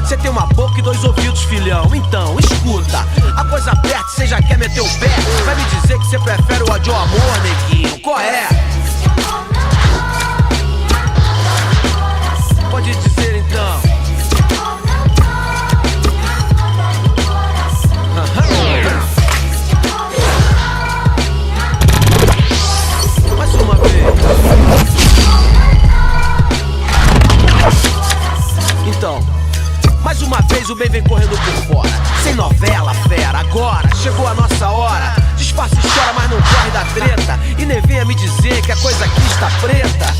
Cê tem uma boca e dois ouvidos, filhão, então escuta. A coisa aperta, cê já quer meter o pé. Vai me dizer que cê prefere o ódio ao amor, neguinho, qual é? Pode dizer então. Mais uma vez. Então, mais uma vez o bem vem correndo por fora. Sem novela, fera, agora chegou a nossa hora. Disfarça e chora, mas não corre da treta. E nem venha me dizer que a coisa aqui está preta.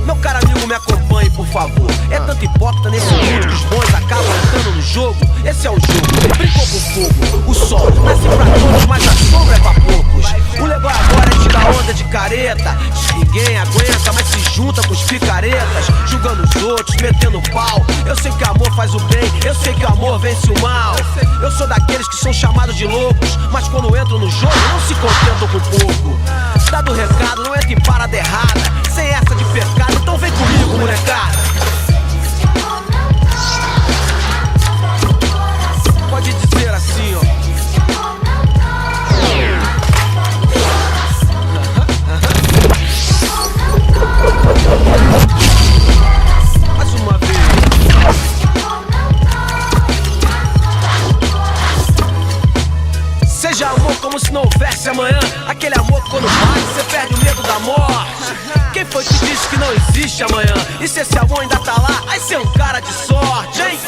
Meu caro amigo, me acompanhe, por favor. É tanto hipócrita nesse mundo que os bons acabam entrando no jogo. Esse é o jogo, brincou com fogo. O sol nasce pra todos, mas a sombra é pra poucos. O legal agora é tirar onda de careta. Ninguém aguenta, mas se junta com os picaretas, julgando os outros, metendo pau. Eu sei que amor faz o bem, eu sei que o amor vence o mal. Eu sou daqueles que são chamados de loucos, mas quando entram no jogo não se contentam com pouco. Dado o recado, não entre em parada errada. Sem essa de pecado, então vem comigo, molecada. Pode dizer assim, ó. Mais uma vez. Seja amor como se não houvesse amanhã. Aquele amor que quando bate, você perde o medo da morte. Quem foi que disse que não existe amanhã? E se esse amor ainda tá lá, aí cê é um cara de sorte, hein?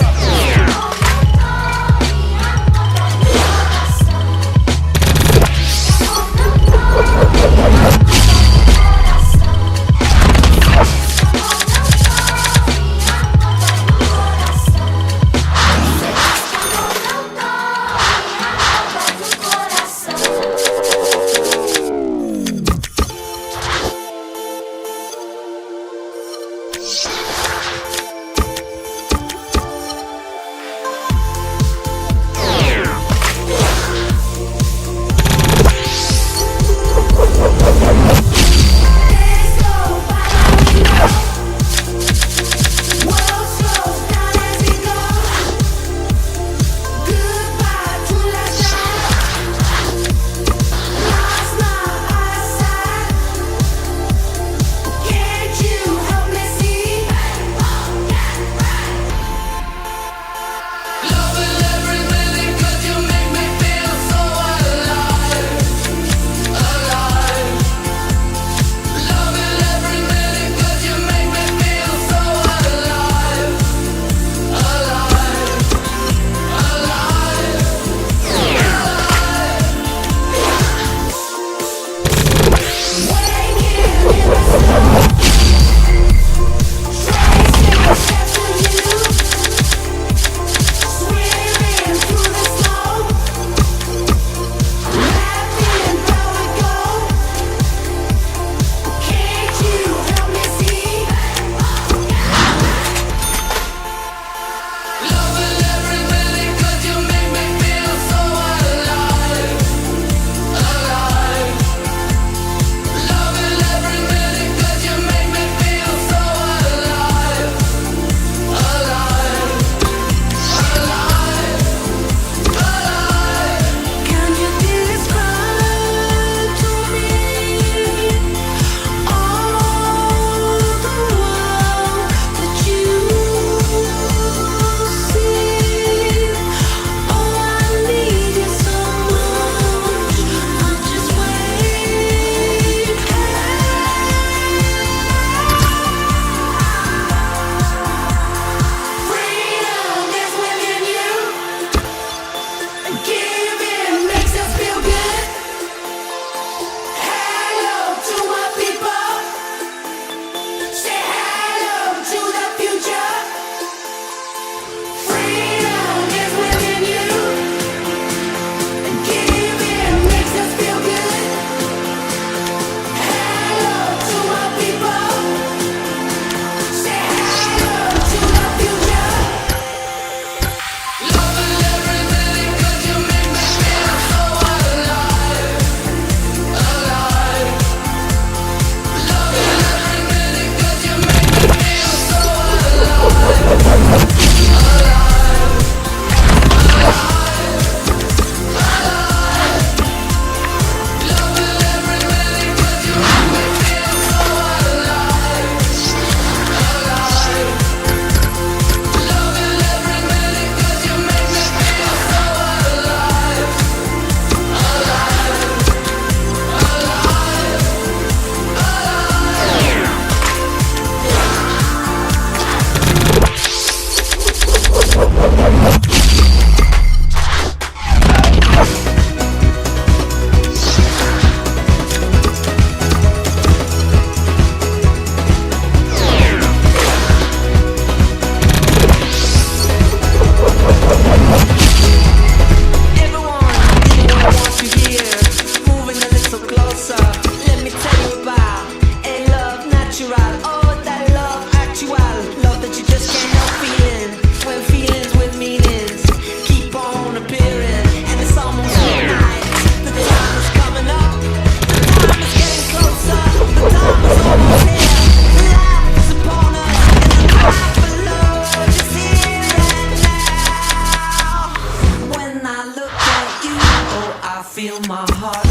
my heart.